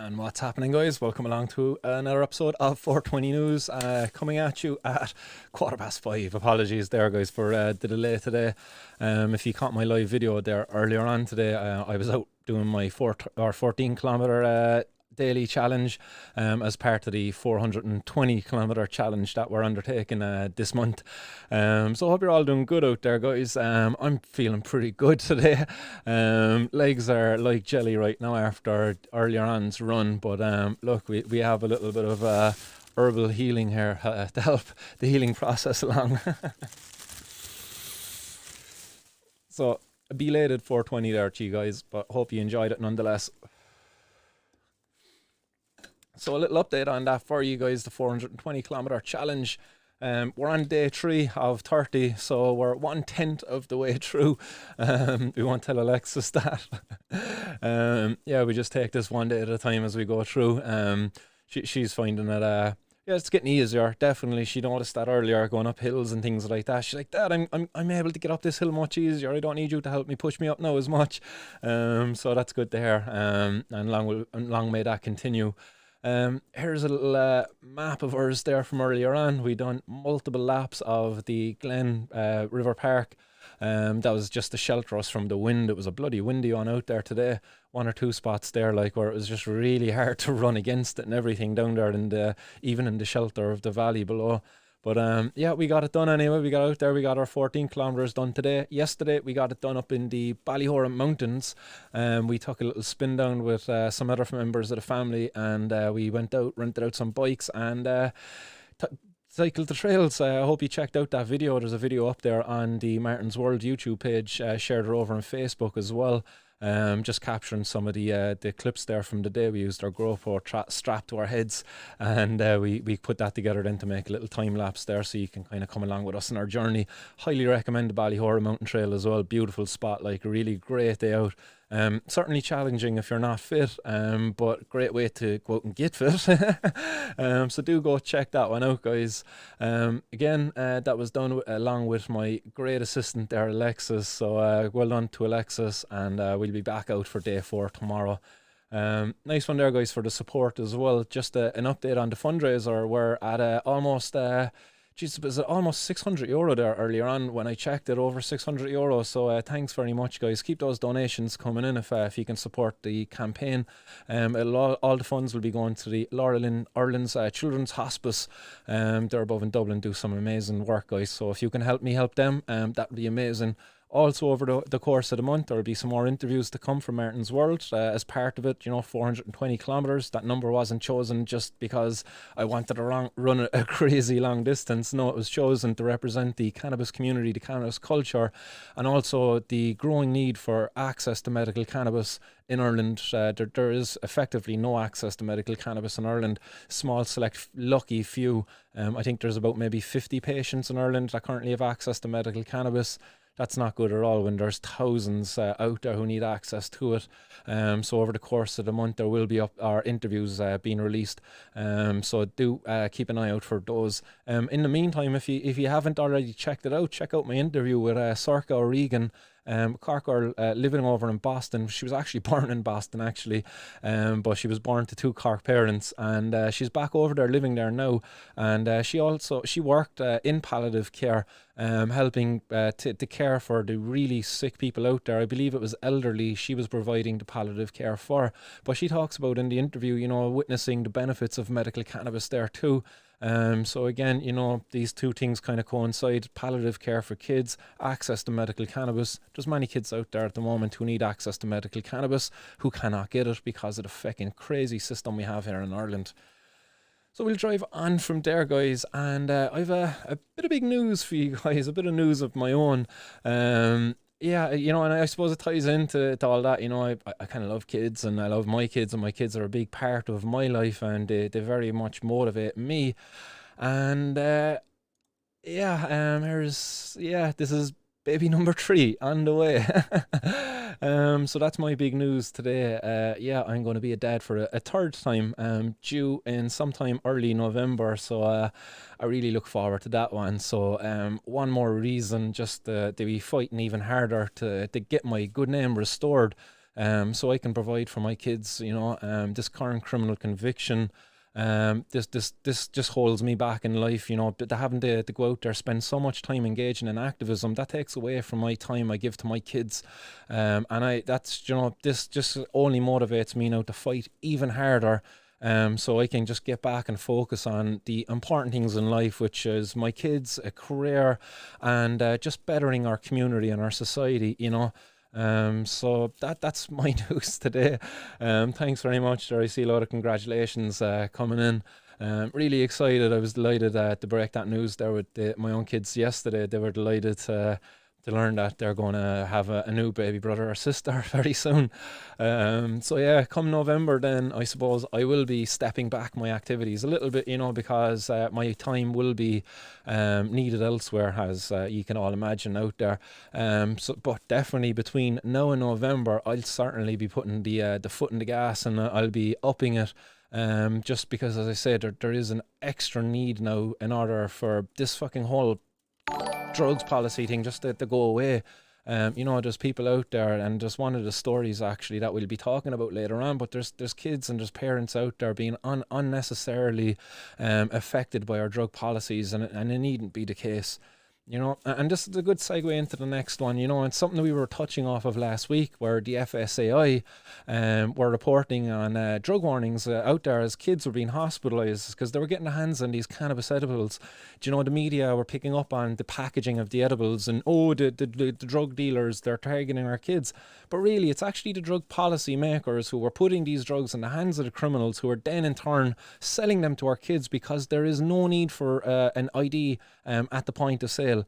And what's happening, guys? Welcome along to another episode of 420 News, coming at you at 5:15. Apologies there, guys, for the delay today. If you caught my live video there earlier on today, I was out doing my 14 kilometer daily challenge as part of the 420 kilometer challenge that we're undertaking this month. So I hope you're all doing good out there, guys. I'm feeling pretty good today. Legs are like jelly right now after earlier on's run, but look, we have a little bit of herbal healing here to help the healing process along. So a belated 420 there to you guys, but hope you enjoyed it nonetheless. So a little update on that for you guys, the 420 kilometer challenge. We're on day 3 of 30, so we're 1/10 of the way through. We won't tell Alexis that. Yeah, we just take this one day at a time as we go through. She's finding it, yeah, it's getting easier. Definitely, she noticed that earlier, going up hills and things like that. She's like, Dad, I'm able to get up this hill much easier. I don't need you to help me push me up now as much. So that's good to hear. And long may that continue. Here's a little map of ours there from earlier on. We done multiple laps of the Glen River Park. That was just to shelter us from the wind. It was a bloody windy one out there today. 1 or 2 spots there, like, where it was just really hard to run against it and everything down there, and even in the shelter of the valley below. But yeah, we got it done anyway. We got out there, we got our 14 kilometres done today. Yesterday, we got it done up in the Ballyhora Mountains. We took a little spin down with some other members of the family, and we went out, rented out some bikes, and cycled the trails. I hope you checked out that video. There's a video up there on the Martin's World YouTube page, shared it over on Facebook as well. Just capturing some of the clips there from the day. We used our GoPro strapped to our heads, and we put that together then to make a little time lapse there, so you can kind of come along with us on our journey. Highly recommend the Ballyhora Mountain Trail as well. Beautiful spot, like a really great day out. Certainly challenging if you're not fit, but great way to go out and get fit. So do go check that one out, guys. Again, that was done along with my great assistant there, Alexis. So well done to Alexis, and we'll be back out for day 4 tomorrow. Nice one there, guys, for the support as well. Just an update on the fundraiser. We're at almost it was almost €600 there earlier on when I checked it, over €600. So thanks very much, guys. Keep those donations coming in if you can support the campaign. All the funds will be going to the Laura Lynn Ireland's Children's Hospice. They're above in Dublin, do some amazing work, guys. So if you can help me help them, that would be amazing. Also, over the course of the month, there will be some more interviews to come from Martin's World as part of it. 420 kilometres. That number wasn't chosen just because I wanted to run a crazy long distance. No, it was chosen to represent the cannabis community, the cannabis culture, and also the growing need for access to medical cannabis in Ireland. There is effectively no access to medical cannabis in Ireland. Small, select, lucky few. I think there's about maybe 50 patients in Ireland that currently have access to medical cannabis. That's not good at all when there's thousands out there who need access to it. So over the course of the month, there will be our interviews being released. So do keep an eye out for those. In the meantime, if you haven't already checked it out, check out my interview with Sorka O'Regan. Cork girl living over in Boston. She was actually born in Boston, actually, but she was born to 2 Cork parents, and she's back over there living there now. And she worked in palliative care, helping to care for the really sick people out there. I believe it was elderly she was providing the palliative care for. But she talks about in the interview, witnessing the benefits of medical cannabis there too. So again, these two things kind of coincide. Palliative care for kids, access to medical cannabis. There's many kids out there at the moment who need access to medical cannabis who cannot get it because of the fucking crazy system we have here in Ireland. So we'll drive on from there, guys, and I've a bit of big news for you guys, a bit of news of my own. Yeah, and I suppose it ties into all that. I kind of love kids, and I love my kids, and my kids are a big part of my life, and they very much motivate me. And this is baby number 3 on the way. So that's my big news today. I'm going to be a dad for a 3rd time, due in sometime early November. So I really look forward to that one. So one more reason just to be fighting even harder to get my good name restored. so I can provide for my kids. This current criminal conviction, this just holds me back in life. But having to go out there, spend so much time engaging in activism, that takes away from my time I give to my kids. This just only motivates me now to fight even harder. So I can just get back and focus on the important things in life, which is my kids, a career, and just bettering our community and our society. So that's my news today. Thanks very much there. I see a lot of congratulations coming in. Really excited. I was delighted to break that news there with my own kids yesterday. They were delighted to learn that they're going to have a new baby brother or sister very soon. So yeah, come November then I suppose I will be stepping back my activities a little bit, because my time will be needed elsewhere, as you can all imagine out there. But definitely between now and November, I'll certainly be putting the foot in the gas, and I'll be upping it. Just because, as I said, there is an extra need now in order for this fucking whole drugs policy thing just to go away. There's people out there, and just one of the stories actually that we'll be talking about later on, but there's kids and there's parents out there being unnecessarily affected by our drug policies, and it needn't be the case. And this is a good segue into the next one. And something that we were touching off of last week, where the FSAI were reporting on drug warnings out there as kids were being hospitalised because they were getting their hands on these cannabis edibles. The media were picking up on the packaging of the edibles, and the drug dealers, they're targeting our kids. But really, it's actually the drug policy makers who were putting these drugs in the hands of the criminals, who are then in turn selling them to our kids, because there is no need for an ID at the point of sale.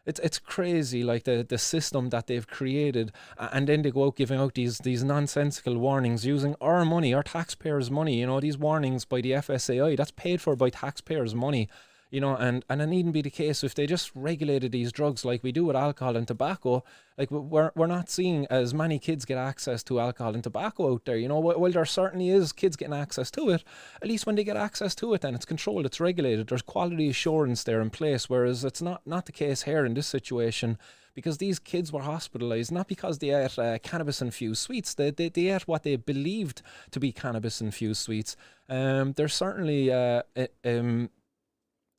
It's crazy, like the system that they've created, and then they go out giving out these nonsensical warnings using our money, our taxpayers' money. These warnings by the FSAI, that's paid for by taxpayers' money. And it needn't be the case. If they just regulated these drugs like we do with alcohol and tobacco, like we're not seeing as many kids get access to alcohol and tobacco out there. While there certainly is kids getting access to it, at least when they get access to it, then it's controlled, it's regulated, there's quality assurance there in place, whereas it's not the case here in this situation. Because these kids were hospitalised not because they ate cannabis-infused sweets. They ate what they believed to be cannabis-infused sweets. There's certainly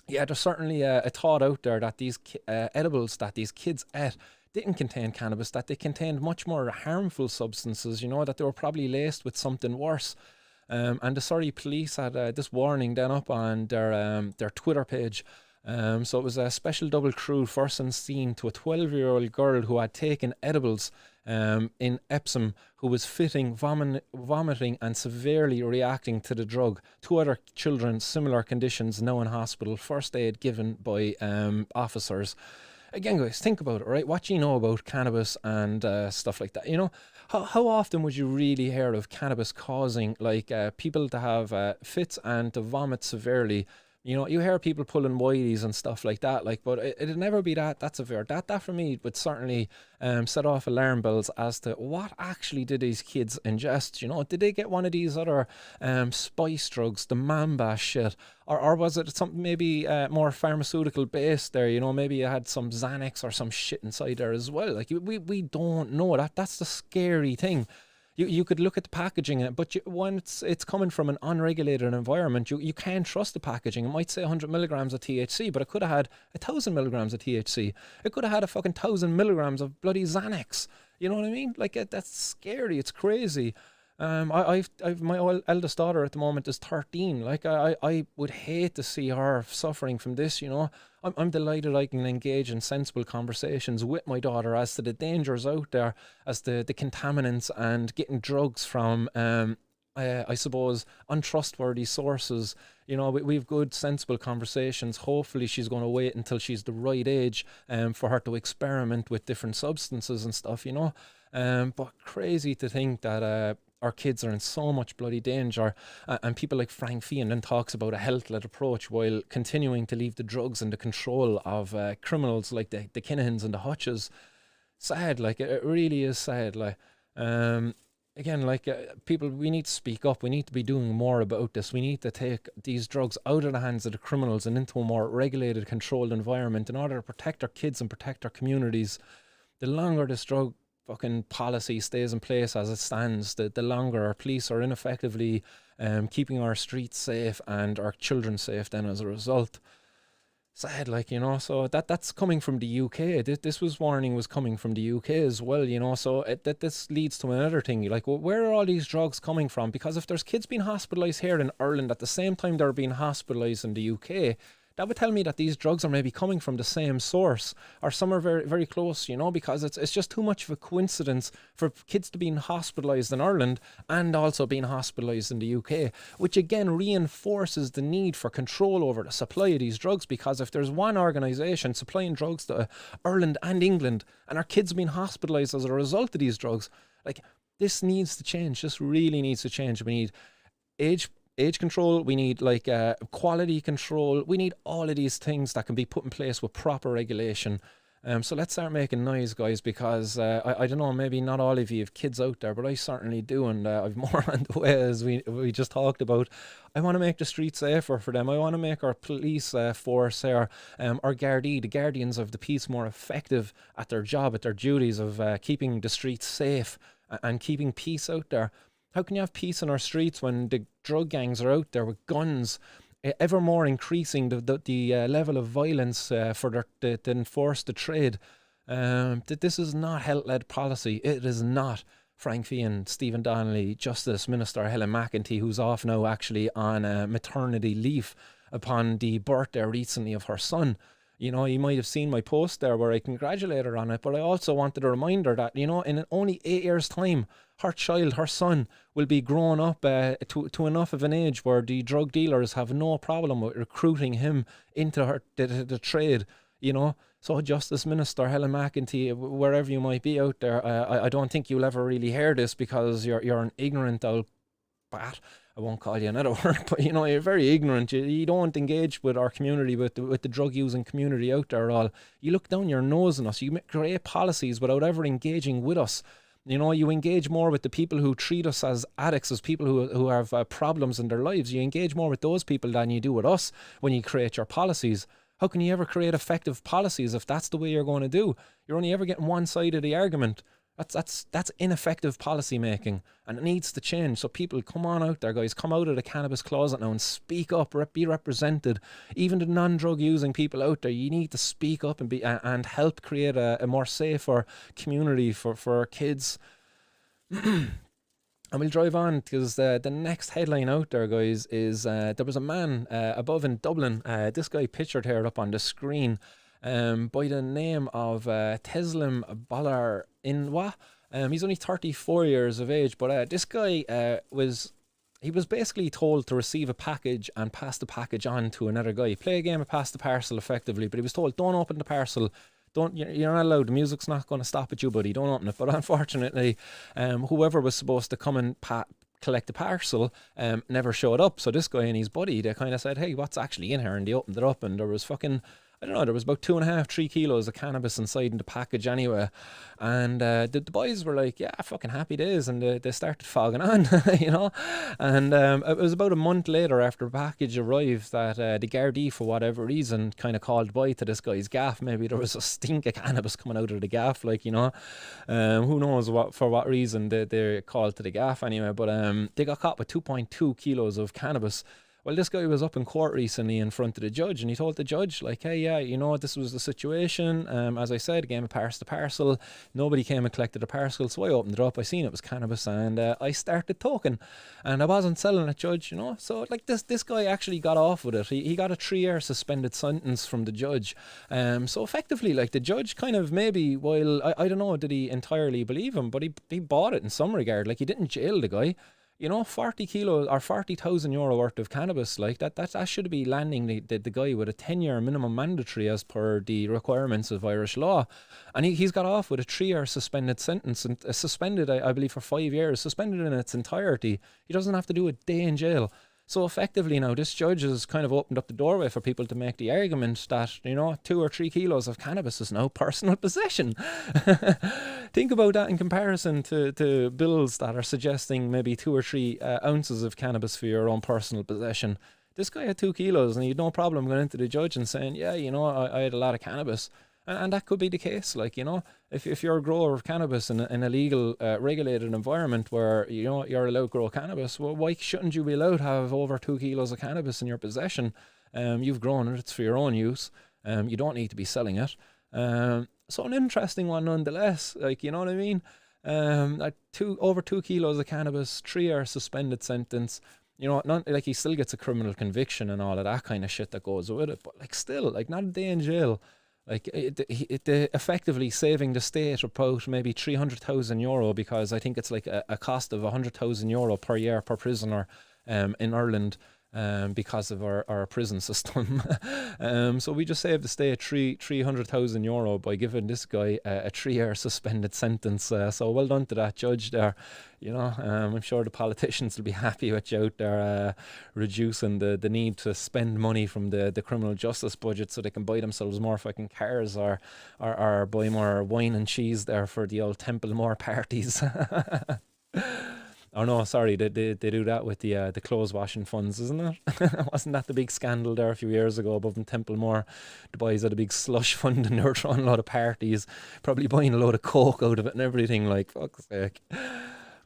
there's certainly a thought out there that these edibles that these kids ate didn't contain cannabis, that they contained much more harmful substances, that they were probably laced with something worse. And the Surrey police had this warning then up on their Twitter page. So it was a special double crew first on scene to a 12-year-old girl who had taken edibles in Epsom, who was vomiting and severely reacting to the drug. 2 other children, similar conditions, now in hospital. First aid given by officers. Again, guys, think about it, right? What you know about cannabis and stuff like that. How often would you really hear of cannabis causing people to have fits and to vomit severely? You hear people pulling whiteys and stuff like that, but it'd never be that severe. That for me would certainly set off alarm bells as to what actually did these kids ingest. Did they get one of these other spice drugs, the mamba shit, or was it something maybe more pharmaceutical based there? Maybe it had some Xanax or some shit inside there as well. We don't know. That's the scary thing. You could look at the packaging, but once it's coming from an unregulated environment, you can't trust the packaging. It might say 100 milligrams of THC, but it could have had 1,000 milligrams of THC. It could have had a fucking 1,000 milligrams of bloody Xanax. You know what I mean? That's scary. It's crazy. I've my eldest daughter at the moment is 13. I would hate to see her suffering from this. I'm delighted I can engage in sensible conversations with my daughter as to the dangers out there, as to the contaminants and getting drugs from I suppose untrustworthy sources. We've good sensible conversations. Hopefully she's going to wait until she's the right age for her to experiment with different substances and stuff. But crazy to think that our kids are in so much bloody danger, and people like Frank Fian then talks about a health-led approach while continuing to leave the drugs in the control of criminals like the Kinahans and the Hutches. Sad, it really is sad. People, we need to speak up. We need to be doing more about this. We need to take these drugs out of the hands of the criminals and into a more regulated, controlled environment in order to protect our kids and protect our communities. The longer this drug fucking policy stays in place as it stands, the longer our police are ineffectively keeping our streets safe and our children safe then as a result. Sad, like, so that's coming from the UK. This was warning was coming from the UK as well, so this leads to another thing, like, well, where are all these drugs coming from? Because if there's kids being hospitalised here in Ireland at the same time they're being hospitalised in the UK, that would tell me that these drugs are maybe coming from the same source, or some are very, very close, because it's just too much of a coincidence for kids to be hospitalised in Ireland and also being hospitalised in the UK, which again reinforces the need for control over the supply of these drugs, because if there's one organisation supplying drugs to Ireland and England and our kids being hospitalised as a result of these drugs, like, this needs to change. This really needs to change. We need age control, we need like quality control, we need all of these things that can be put in place with proper regulation. So let's start making noise, guys, because I don't know, maybe not all of you have kids out there, but I certainly do, and I've more on the way, as we just talked about. I want to make the streets safer for them. I want to make our police force, our Gardaí, the guardians of the peace, more effective at their job, at their duties of keeping the streets safe and keeping peace out there. How can you have peace in our streets when the drug gangs are out there with guns, ever more increasing the level of violence for to enforce the trade? This is not health-led policy. It is not. Frank Fian, Stephen Donnelly, Justice Minister Helen McEntee, who's off now actually on maternity leave upon the birthday recently of her son. You might have seen my post there where I congratulate her on it, but I also wanted a reminder that, in only 8 years' time, her child, her son, will be grown up to enough of an age where the drug dealers have no problem with recruiting him into the trade, So Justice Minister Helen McEntee, wherever you might be out there, I don't think you'll ever really hear this because you're an ignorant old bat. I won't call you another word, but you're very ignorant. You don't engage with our community, with the drug using community out there at all. You look down your nose on us. You create policies without ever engaging with us. You engage more with the people who treat us as addicts, as people who have problems in their lives. You engage more with those people than you do with us when you create your policies. How can you ever create effective policies if that's the way you're going to do? You're only ever getting one side of the argument. That's ineffective policy making, and it needs to change. So people, come on out there, guys. Come out of the cannabis closet now and speak up, be represented. Even the non-drug using people out there, you need to speak up and help create a more safer community for kids. And we'll drive on because the next headline out there, guys, is there was a man above in Dublin. This guy pictured here up on the screen. By the name of Teslim Balar Inwa. He's only 34 years of age, but this guy was basically told to receive a package and pass the package on to another guy. Play a game of pass the parcel effectively, but he was told, don't open the parcel. You're not allowed. The music's not going to stop at you, buddy. Don't open it. But unfortunately, whoever was supposed to come and collect the parcel never showed up. So this guy and his buddy, they kind of said, hey, what's actually in here? And they opened it up, and there was there was about 2.5-3 kilos of cannabis inside in the package anyway. And the boys were like, yeah, fucking happy days. And they started fogging on, And it was about a month later after the package arrived that the Gardaí, for whatever reason, kind of called by to this guy's gaff. Maybe there was a stink of cannabis coming out of the gaff, who knows for what reason they called to the gaff anyway. But they got caught with 2.2 kilos of cannabis. Well, this guy was up in court recently in front of the judge, and he told the judge, like, hey, yeah, this was the situation. As I said, game of pass the parcel. Nobody came and collected the parcel, so I opened it up. I seen it was cannabis, and I started talking. And I wasn't selling it, judge, So, like, this guy actually got off with it. He got a 3-year suspended sentence from the judge. So, effectively, like, the judge kind of maybe, while, I don't know, did he entirely believe him, but he bought it in some regard. Like, he didn't jail the guy. 40 kilos or 40,000 euro worth of cannabis, like that should be landing the guy with a 10-year minimum mandatory as per the requirements of Irish law. And he's got off with a 3-year suspended sentence, and suspended, I believe, for 5 years, suspended in its entirety. He doesn't have to do a day in jail. So effectively now, this judge has kind of opened up the doorway for people to make the argument that, 2 or 3 kilos of cannabis is now personal possession. Think about that in comparison to bills that are suggesting maybe 2 or 3 ounces of cannabis for your own personal possession. This guy had 2 kilos and he had no problem going into the judge and saying, yeah, I had a lot of cannabis. And that could be the case, like, if you're a grower of cannabis in a legal, regulated environment where, you're allowed to grow cannabis, well, why shouldn't you be allowed to have over 2 kilos of cannabis in your possession? You've grown it, it's for your own use. You don't need to be selling it. So an interesting one nonetheless, like, you know what I mean? Over 2 kilos of cannabis, 3-year suspended sentence. Not like he still gets a criminal conviction and all of that kind of shit that goes with it, but like still, like not a day in jail. Like it effectively saving the state about maybe €300,000, because I think it's like a cost of €100,000 per year per prisoner in Ireland, because of our prison system. So we just saved the state €300,000 by giving this guy a 3-year suspended sentence. So well done to that judge there. I'm sure the politicians will be happy with you out there, reducing the need to spend money from the criminal justice budget so they can buy themselves more fucking cars, or buy more wine and cheese there for the old Templemore parties. Oh no, sorry, they do that with the clothes washing funds, isn't it? Wasn't that the big scandal there a few years ago above in Templemore? The boys had a big slush fund and they were throwing a lot of parties, probably buying a load of coke out of it and everything, like, fuck's sake.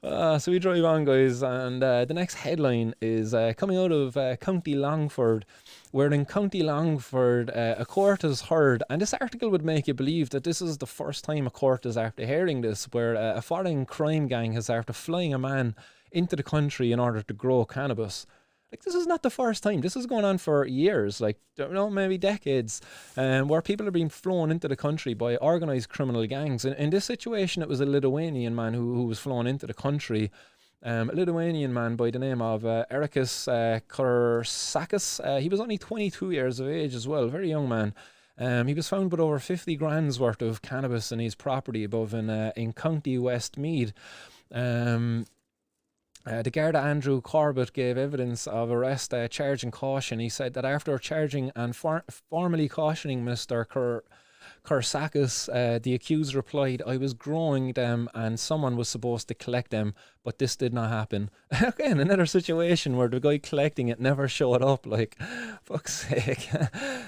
So we drive on, guys, and the next headline is coming out of County Longford, where in County Longford a court has heard, and this article would make you believe that this is the first time a court is after hearing this, where a foreign crime gang has after flying a man into the country in order to grow cannabis. Like, this is not the first time. This is going on for years, like, maybe decades, where people are being flown into the country by organised criminal gangs. In this situation, it was a Lithuanian man who was flown into the country. A Lithuanian man by the name of Erikas Kursakis. He was only 22 years of age as well, very young man. He was found with over 50 grand's worth of cannabis in his property above in County Westmeath. The Garda Andrew Corbett gave evidence of arrest, charging caution. He said that after charging and formally cautioning Mr. Kursakis, the accused replied, "I was growing them and someone was supposed to collect them, but this did not happen." Again, another situation where the guy collecting it never showed up, like, fuck's sake.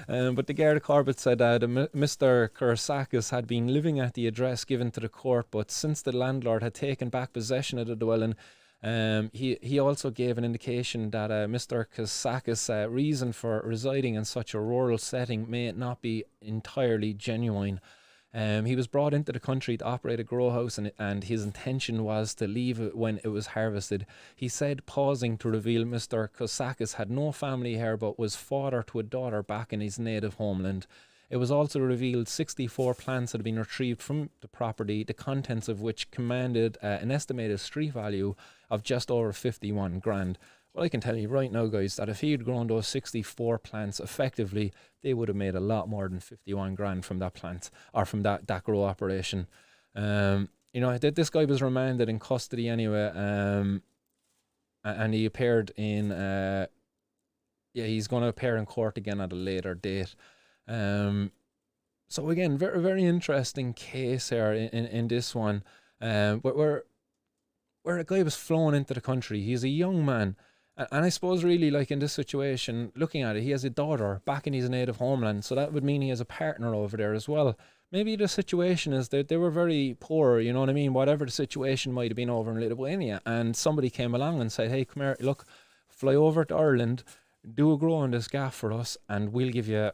But the Garda Corbett said that Mr. Kursakis had been living at the address given to the court, but since the landlord had taken back possession of the dwelling, he also gave an indication that Mr. Kursakis' reason for residing in such a rural setting may not be entirely genuine. He was brought into the country to operate a grow house, and his intention was to leave it when it was harvested. He said, pausing to reveal Mr. Kursakis had no family here but was father to a daughter back in his native homeland. It was also revealed 64 plants had been retrieved from the property, the contents of which commanded an estimated street value of just over 51 grand. Well, I can tell you right now, guys, that if he'd grown those 64 plants effectively, they would have made a lot more than 51 grand from that plant, or from that grow operation. This guy was remanded in custody anyway, and he appeared in, he's going to appear in court again at a later date. So again, very, very interesting case here in this one, where a guy was flown into the country. He's a young man, and I suppose really, like, in this situation, looking at it, he has a daughter back in his native homeland, so that would mean he has a partner over there as well. Maybe the situation is that they were very poor, you know what I mean, whatever the situation might have been over in Lithuania, and somebody came along and said, "Hey, come here, look, fly over to Ireland, do a grow on this gaff for us, and we'll give you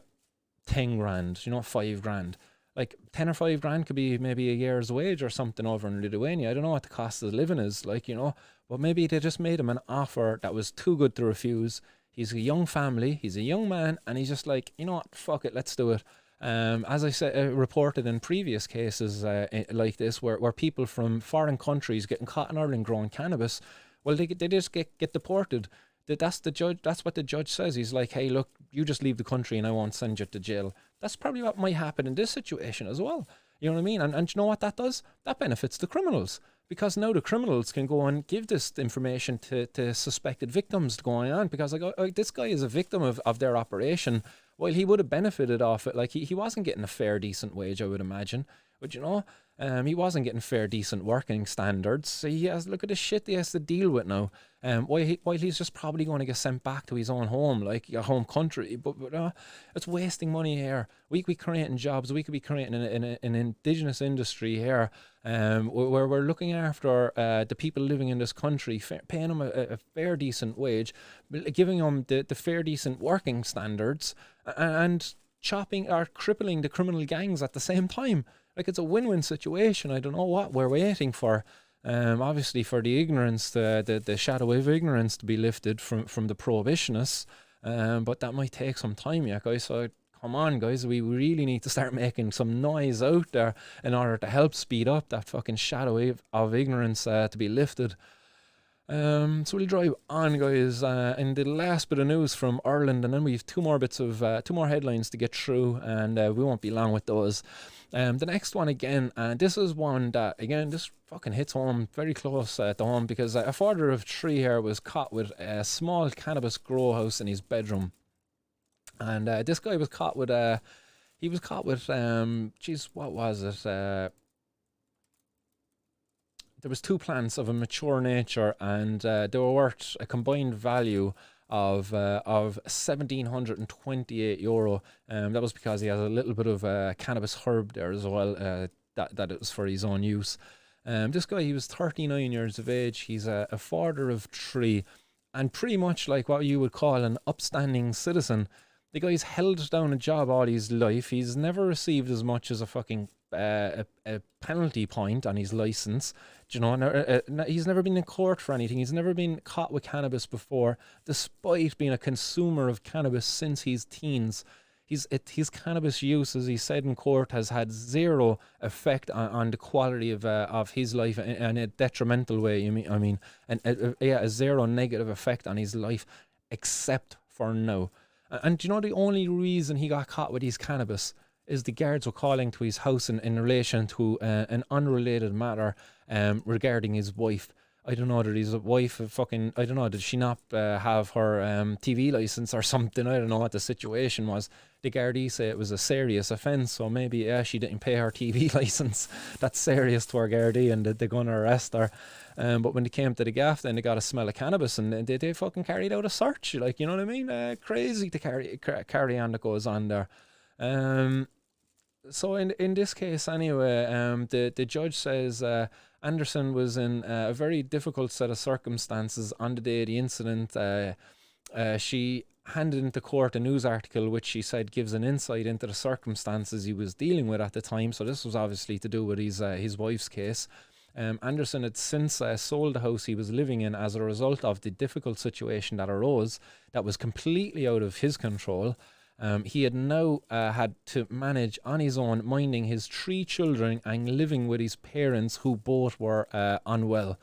10 grand, 5 grand. Like 10 or 5 grand could be maybe a year's wage or something over in Lithuania. I don't know what the cost of living is, like, but maybe they just made him an offer that was too good to refuse. He's a young family, he's a young man, and he's just like, you know what, fuck it, let's do it. As I said, reported in previous cases like this, where people from foreign countries getting caught in Ireland growing cannabis, well, they just get deported. That's what the judge says. He's like, "Hey, look, you just leave the country and I won't send you to jail." That's probably what might happen in this situation as well. You know what I mean? And you know what that does? That benefits the criminals, because now the criminals can go and give this information to suspected victims going on, because like, this guy is a victim of their operation. While he would have benefited off it, like he wasn't getting a fair, decent wage, I would imagine. But he wasn't getting fair, decent working standards. So he has, look at the shit he has to deal with now. While he's just probably going to get sent back to his own home, like your home country. But it's wasting money here. We could be creating jobs. We could be creating an indigenous industry here, where we're looking after the people living in this country, paying them a fair, decent wage, giving them the fair, decent working standards, and chopping or crippling the criminal gangs at the same time. Like, it's a win-win situation. I don't know what we're waiting for. Obviously, for the ignorance, the shadow of ignorance to be lifted from the prohibitionists. But that might take some time, yeah, guys. So come on, guys. We really need to start making some noise out there in order to help speed up that fucking shadow of ignorance to be lifted. So we'll drive on, guys, in the last bit of news from Ireland, and then we have two more headlines to get through, and we won't be long with those. The next one again, and this is one that, again, this fucking hits home very close to home, because a father of three here was caught with a small cannabis grow house in his bedroom. And this guy was caught with what was it? There was 2 plants of a mature nature, and they were worth a combined value of €1,728. That was because he has a little bit of cannabis herb there as well, that it was for his own use. This guy, he was 39 years of age. He's a father of 3, and pretty much like what you would call an upstanding citizen. The guy's held down a job all his life. He's never received as much as a fucking a penalty point on his license. He's never been in court for anything. He's never been caught with cannabis before, despite being a consumer of cannabis since his teens. His cannabis use, as he said in court, has had zero effect on the quality of his life in a detrimental way. A zero negative effect on his life, except for now. And the only reason he got caught with his cannabis is the guards were calling to his house in relation to an unrelated matter regarding his wife. I don't know that his wife I don't know, did she not have her TV license or something? I don't know what the situation was. The Gardaí say it was a serious offence, so maybe she didn't pay her TV license. That's serious to our Gardaí, and they're going to arrest her. But when they came to the gaff, then they got a smell of cannabis, and they fucking carried out a search. Like, you know what I mean? Crazy to carry on that goes on there. So in this case anyway, the judge says Anderson was in a very difficult set of circumstances on the day of the incident. She handed into court a news article which she said gives an insight into the circumstances he was dealing with at the time. So this was obviously to do with his wife's case. Anderson had since sold the house he was living in as a result of the difficult situation that arose that was completely out of his control. He had now had to manage on his own, minding his 3 children and living with his parents, who both were unwell.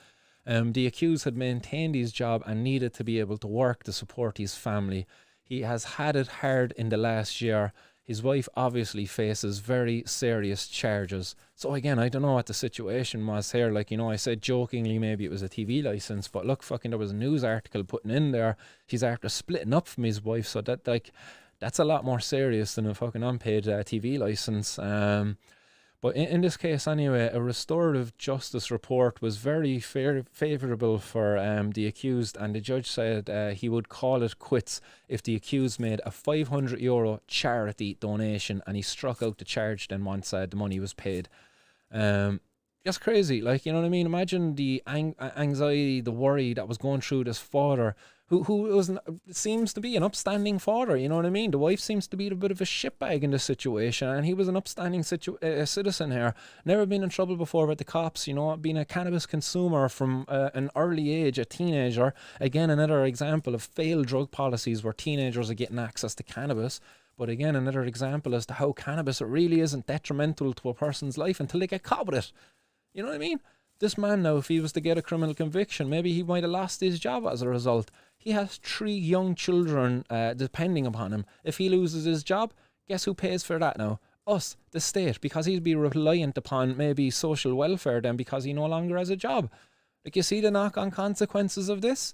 The accused had maintained his job and needed to be able to work to support his family. He has had it hard in the last year. His wife obviously faces very serious charges. So again, I don't know what the situation was here. Like, I said jokingly maybe it was a TV license, but look, fucking there was a news article putting in there. He's after splitting up from his wife, so that's a lot more serious than a fucking unpaid TV license. But in this case anyway, a restorative justice report was very favourable for the accused, and the judge said he would call it quits if the accused made a €500 charity donation, and he struck out the charge then once the money was paid. Just crazy, like, you know what I mean? Imagine the anxiety, the worry that was going through this father, who seems to be an upstanding father, you know what I mean? The wife seems to be a bit of a shitbag in this situation, and he was an upstanding citizen here, never been in trouble before with the cops, being a cannabis consumer from an early age, a teenager. Again, another example of failed drug policies where teenagers are getting access to cannabis. But again, another example as to how cannabis really isn't detrimental to a person's life until they get caught with it. You know what I mean? This man now, if he was to get a criminal conviction, maybe he might have lost his job as a result. He has 3 young children depending upon him. If he loses his job, guess who pays for that now? Us, the state, because he'd be reliant upon maybe social welfare then because he no longer has a job. Like, you see the knock-on consequences of this?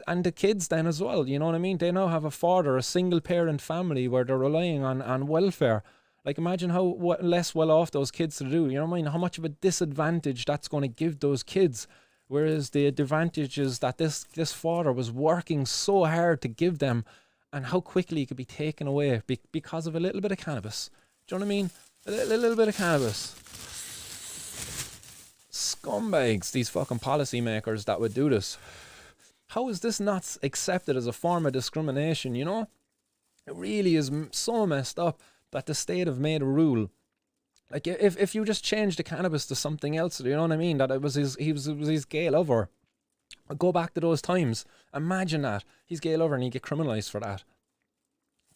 And the kids then as well, you know what I mean? They now have a father, a single-parent family where they're relying on welfare. Like, imagine how less well off those kids to do. You know what I mean? How much of a disadvantage that's going to give those kids. Whereas the advantages that this father was working so hard to give them, and how quickly it could be taken away because of a little bit of cannabis. Do you know what I mean? A little bit of cannabis. Scumbags, these fucking policymakers that would do this. How is this not accepted as a form of discrimination, you know? It really is so messed up that the state have made a rule. Like, if you just change the cannabis to something else, you know what I mean? That it was his gay lover. Go back to those times. Imagine that. He's gay lover and he'd get criminalised for that.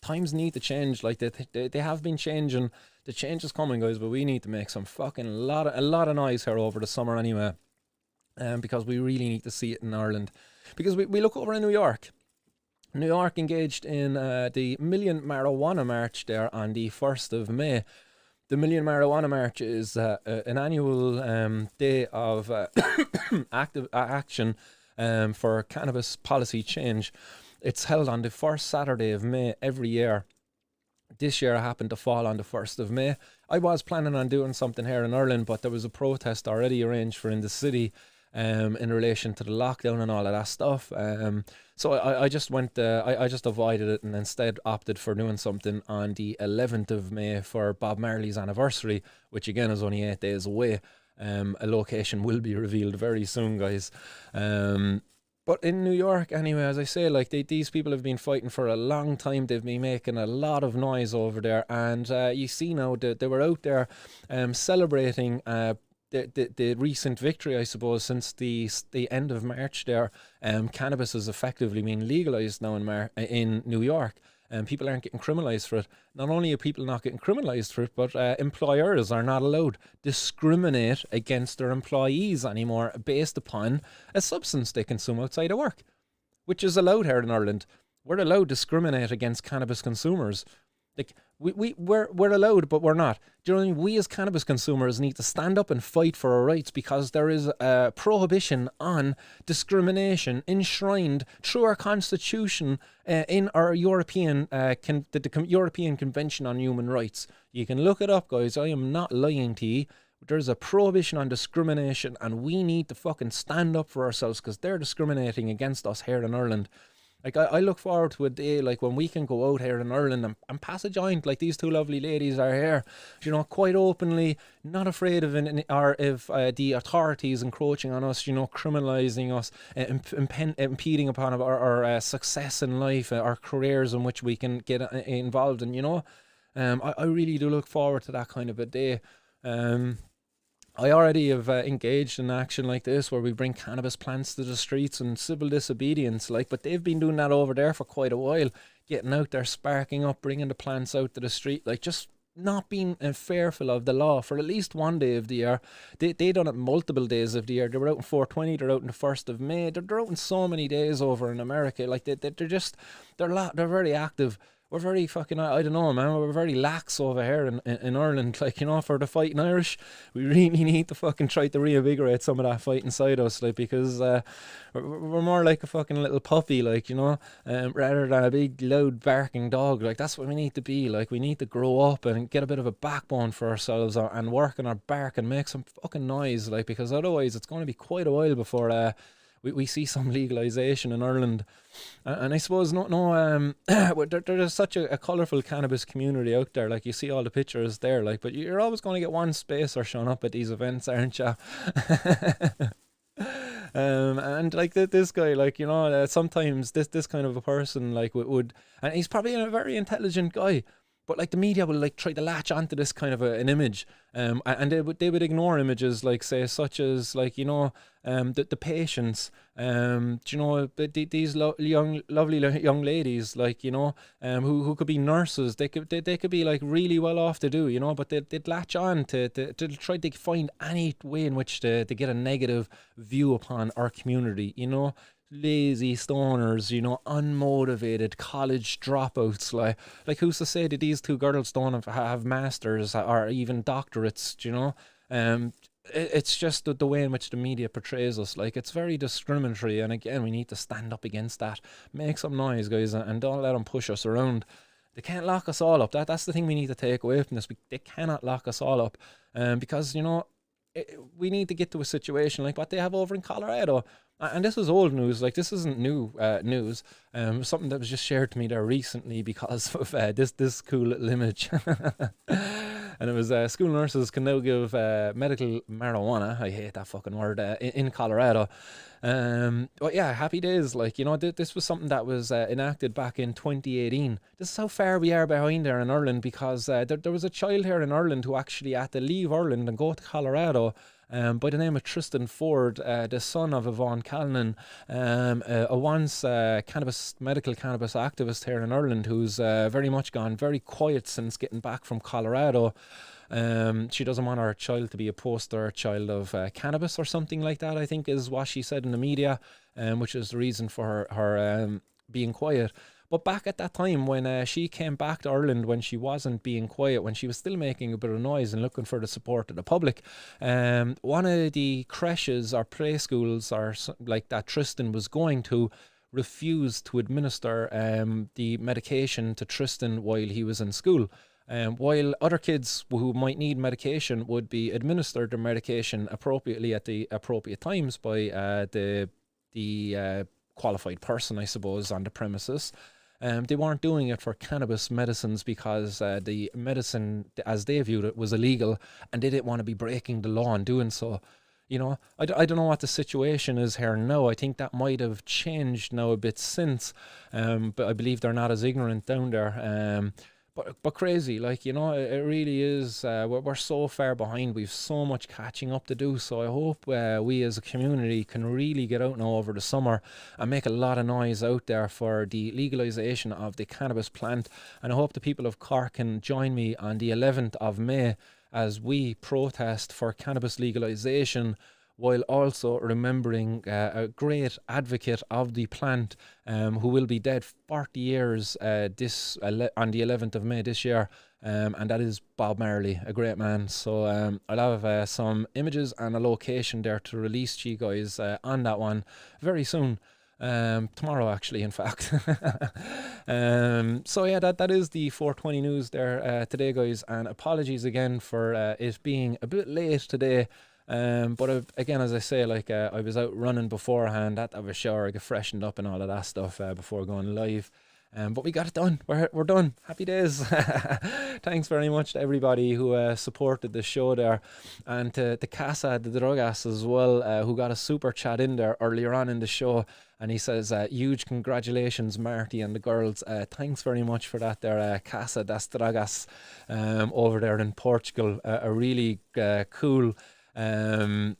Times need to change. Like, they have been changing. The change is coming, guys, but we need to make some fucking a lot of noise here over the summer anyway. Because we really need to see it in Ireland. Because we look over in New York. New York engaged in the Million Marijuana March there on the 1st of May. The Million Marijuana March is an annual day of active action for cannabis policy change. It's held on the first Saturday of May every year. This year happened to fall on the 1st of May. I was planning on doing something here in Ireland, but there was a protest already arranged for in the city in relation to the lockdown and all of that stuff. So I just went, I just avoided it and instead opted for doing something on the 11th of May for Bob Marley's anniversary, which again is only 8 days away. A location will be revealed very soon, guys. But in New York, anyway, as I say, like these people have been fighting for a long time. They've been making a lot of noise over there, and you see now that they were out there celebrating the recent victory, I suppose, since the end of March. There, cannabis has effectively been legalized now in New York. And people aren't getting criminalised for it. Not only are people not getting criminalised for it, but employers are not allowed to discriminate against their employees anymore based upon a substance they consume outside of work, which is allowed here in Ireland. We're allowed to discriminate against cannabis consumers. Like, we're allowed, but we're not. Do you know what I mean? We as cannabis consumers need to stand up and fight for our rights, because there is a prohibition on discrimination enshrined through our constitution in our European the European Convention on Human Rights. You can look it up, guys. I am not lying to you. There's a prohibition on discrimination, and we need to fucking stand up for ourselves, because they're discriminating against us here in Ireland. Like, I look forward to a day like when we can go out here in Ireland and pass a joint like these two lovely ladies are here, you know, quite openly, not afraid of the authorities encroaching on us, you know, criminalising us, impeding upon our success in life, our careers in which we can get involved in, you know. I really do look forward to that kind of a day. I already have engaged in action like this, where we bring cannabis plants to the streets and civil disobedience, like, but they've been doing that over there for quite a while, getting out there, sparking up, bringing the plants out to the street, like, just not being fearful of the law for at least one day of the year. They done it multiple days of the year. They were out in 420, they're out on the 1st of May, they're out in so many days over in America. Like, they're very active. We're very fucking, I don't know, man, we're very lax over here in Ireland. Like, you know, for the fighting Irish, we really need to fucking try to reinvigorate some of that fight inside us, like, because we're more like a fucking little puppy, like, you know, rather than a big loud barking dog. Like, that's what we need to be. Like, we need to grow up and get a bit of a backbone for ourselves, and work on our bark and make some fucking noise, like, because otherwise it's going to be quite a while before we see some legalisation in Ireland. And I suppose there's such a colourful cannabis community out there. Like, you see all the pictures there, like, but you're always going to get one spacer showing up at these events, aren't you? And like this guy, like, you know, sometimes this kind of a person, like, would, and he's probably a very intelligent guy, but like the media will like try to latch onto this kind of an image, and they would ignore images like, say, such as, like, you know, the patients, you know, these lovely young ladies, like, you know, who could be nurses. They could be like really well off to do, you know, but they'd latch on to try to find any way in which to get a negative view upon our community, you know. Lazy stoners, you know, unmotivated college dropouts. Like who's to say that these two girls don't have masters or even doctorates, you know? It's just the way in which the media portrays us. Like, it's very discriminatory, and again, we need to stand up against that. Make some noise, guys, and don't let them push us around. They can't lock us all up. That's the thing we need to take away from this. They cannot lock us all up, because we need to get to a situation like what they have over in Colorado. And this is old news. Like, this isn't new news. Something that was just shared to me there recently because of this cool little image. And it was school nurses can now give medical marijuana. I hate that fucking word, in Colorado. But yeah, happy days. Like, this was something that was enacted back in 2018. This is how far we are behind there in Ireland, because there was a child here in Ireland who actually had to leave Ireland and go to Colorado, by the name of Tristan Ford, the son of Yvonne Callinan, a once medical cannabis activist here in Ireland, who's very much gone very quiet since getting back from Colorado. She doesn't want her child to be a poster child of cannabis or something like that, I think is what she said in the media, which is the reason for her being quiet. But back at that time, when she came back to Ireland, when she wasn't being quiet, when she was still making a bit of noise and looking for the support of the public, one of the creches or play schools or like that Tristan was going to refused to administer the medication to Tristan while he was in school. While other kids who might need medication would be administered their medication appropriately at the appropriate times by the qualified person, I suppose, on the premises. They weren't doing it for cannabis medicines because the medicine, as they viewed it, was illegal, and they didn't want to be breaking the law in doing so. I don't know what the situation is here now. I think that might have changed now a bit since, but I believe they're not as ignorant down there. But crazy, like, it really is. We're so far behind. We've so much catching up to do. So I hope we as a community can really get out now over the summer and make a lot of noise out there for the legalisation of the cannabis plant. And I hope the people of Cork can join me on the 11th of May as we protest for cannabis legalisation, while also remembering a great advocate of the plant, who will be dead 40 years on the 11th of May this year, and that is Bob Marley, a great man. So I'll have some images and a location there to release to you guys on that one very soon. Tomorrow, actually, in fact. So yeah, that is the 420 news there today, guys, and apologies again for it being a bit late today. But again, as I say, like, I was out running beforehand, had to have a shower, get freshened up and all of that stuff before going live. But we got it done. We're done. Happy days. Thanks very much to everybody who supported the show there, and to Casa the Drogas as well, who got a super chat in there earlier on in the show, and he says, huge congratulations, Marty and the girls. Thanks very much for that there, Casa das Drogas, over there in Portugal. A really cool a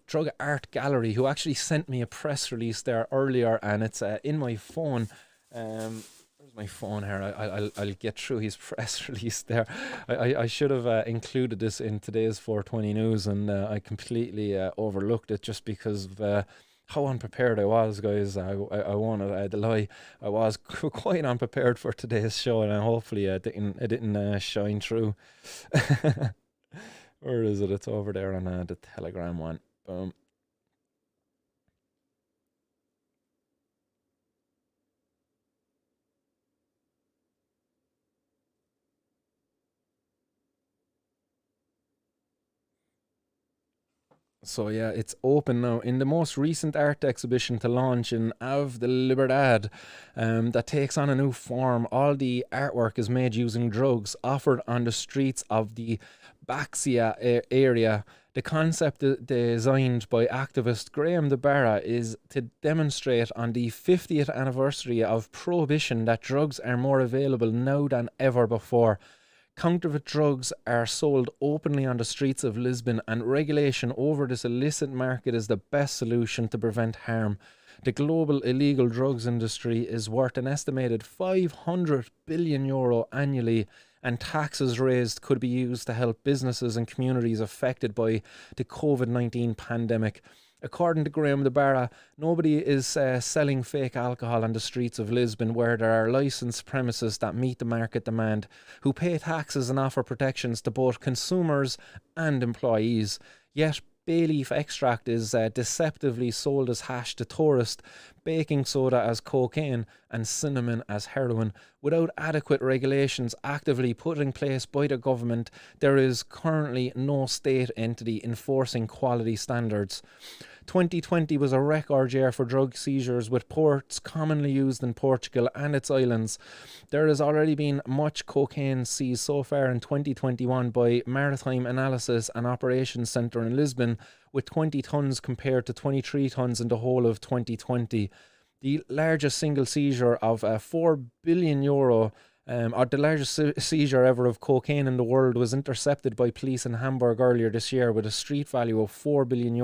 drug art gallery who actually sent me a press release there earlier, and it's in my phone. Where's my phone here? I'll get through his press release there. I should have included this in today's 420 news, and I completely overlooked it just because of how unprepared I was, guys. I won't lie. I was quite unprepared for today's show, and hopefully it didn't shine through. Where is it? It's over there on the Telegram one. Boom. So yeah, it's open now. In the most recent art exhibition to launch in Ave de Libertad, that takes on a new form. All the artwork is made using drugs offered on the streets of the Baxia area. The concept designed by activist Graham de Barra is to demonstrate on the 50th anniversary of Prohibition that drugs are more available now than ever before. Counterfeit drugs are sold openly on the streets of Lisbon, and regulation over this illicit market is the best solution to prevent harm. The global illegal drugs industry is worth an estimated €500 billion annually, and taxes raised could be used to help businesses and communities affected by the COVID-19 pandemic. According to Graham de Barra, nobody is selling fake alcohol on the streets of Lisbon, where there are licensed premises that meet the market demand, who pay taxes and offer protections to both consumers and employees. Yet Bay leaf extract is deceptively sold as hash to tourists, baking soda as cocaine, and cinnamon as heroin. Without adequate regulations actively put in place by the government, there is currently no state entity enforcing quality standards. 2020 was a record year for drug seizures, with ports commonly used in Portugal and its islands. There has already been much cocaine seized so far in 2021 by Maritime Analysis and Operations Centre in Lisbon, with 20 tonnes compared to 23 tonnes in the whole of 2020. The largest single seizure of €4 billion, or the largest seizure ever of cocaine in the world, was intercepted by police in Hamburg earlier this year with a street value of €4 billion.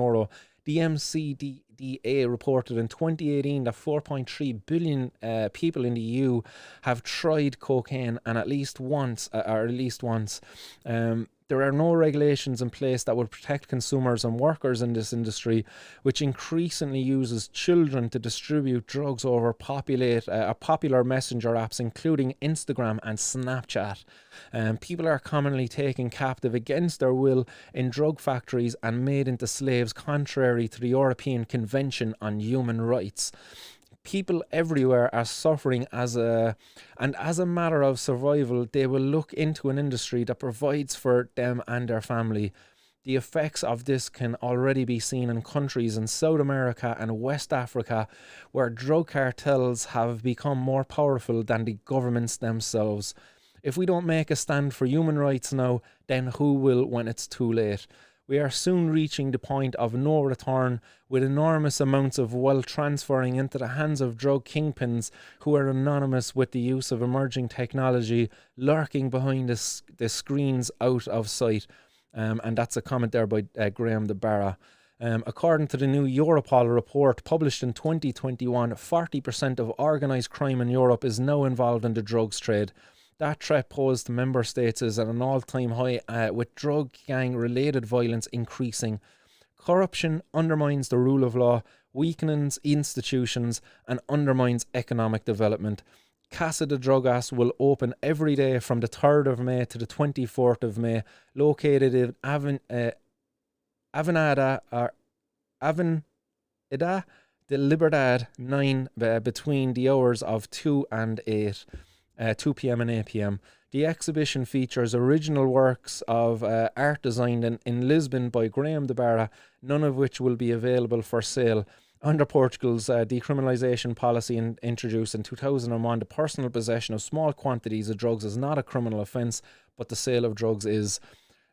The MCDDA reported in 2018 that 4.3 billion people in the EU have tried cocaine, and at least once. There are no regulations in place that would protect consumers and workers in this industry, which increasingly uses children to distribute drugs over popular messenger apps, including Instagram and Snapchat. People are commonly taken captive against their will in drug factories and made into slaves, contrary to the European Convention on Human Rights. People everywhere are suffering as a matter of survival. They will look into an industry that provides for them and their family. The effects of this can already be seen in countries in South America and West Africa, where drug cartels have become more powerful than the governments themselves. If we don't make a stand for human rights now, then who will when it's too late? We are soon reaching the point of no return, with enormous amounts of wealth transferring into the hands of drug kingpins who are anonymous with the use of emerging technology, lurking behind the screens out of sight. And that's a comment there by Graham de Barra. According to the new Europol report published in 2021, 40% of organised crime in Europe is now involved in the drugs trade. That threat posed to member states is at an all-time high, with drug gang-related violence increasing. Corruption undermines the rule of law, weakens institutions, and undermines economic development. Casa de Drogas will open every day from the 3rd of May to the 24th of May, located in Avenida de Liberdade 9 between the hours of 2 and 8. 2 p.m. and 8 p.m. The exhibition features original works of art designed in Lisbon by Graham de Barra, none of which will be available for sale. Under Portugal's decriminalisation policy introduced in 2001, the personal possession of small quantities of drugs is not a criminal offence, but the sale of drugs is.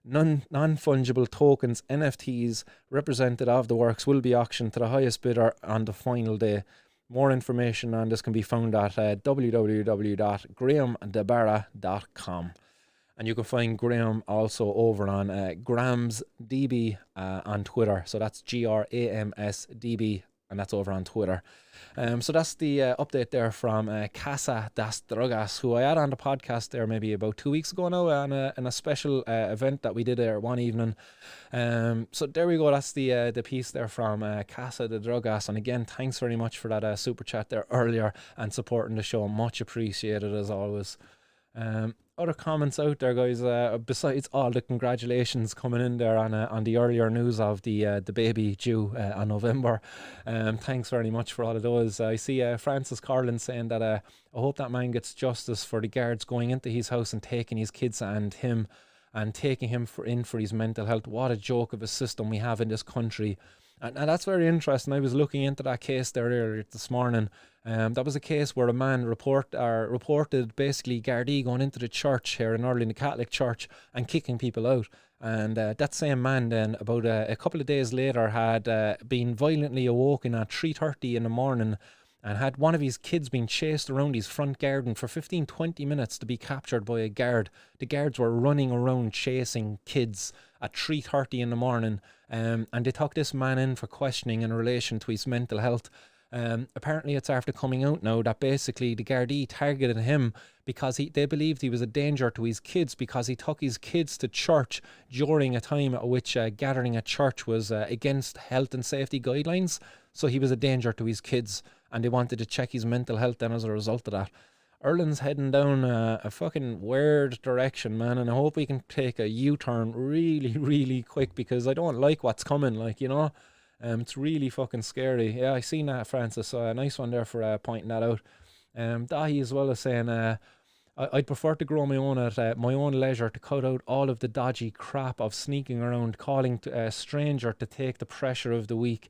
Non-fungible tokens, NFTs, representative of the works will be auctioned to the highest bidder on the final day. More information on this can be found at www.grahamdebarra.com. And you can find Graham also over on GramsDB on Twitter. So that's GRAMSDB, and that's over on Twitter. So that's the update there from Casa das Drogas, who I had on the podcast there maybe about 2 weeks ago now, in a special event that we did there one evening. So there we go. That's the piece there from Casa de Drogas. And again, thanks very much for that super chat there earlier and supporting the show. Much appreciated as always. Other comments out there, guys, besides all the congratulations coming in there on the earlier news of the baby due on November. Thanks very much for all of those. I see Francis Carlin saying that I hope that man gets justice for the guards going into his house and taking his kids and him and taking him in for his mental health. What a joke of a system we have in this country. And that's very interesting. I was looking into that case there earlier this morning. That was a case where a man reported basically Gardaí going into the church here in Ireland, the Catholic church, and kicking people out. And that same man then, about a couple of days later, had been violently awoken at 3:30 in the morning and had one of his kids being chased around his front garden for 15-20 minutes to be captured by a guard. The guards were running around chasing kids at 3:30 in the morning, and they took this man in for questioning in relation to his mental health. Apparently it's after coming out now that basically the Gardaí targeted him because they believed he was a danger to his kids, because he took his kids to church during a time at which gathering at church was against health and safety guidelines. So he was a danger to his kids, and they wanted to check his mental health then as a result of that. Ireland's heading down a fucking weird direction, man, and I hope we can take a U-turn really, really quick because I don't like what's coming, like, you know. It's really fucking scary. Yeah, I seen that, Francis. So a nice one there for pointing that out. Dahi as well as saying, I'd prefer to grow my own at my own leisure to cut out all of the dodgy crap of sneaking around, calling to a stranger to take the pressure of the week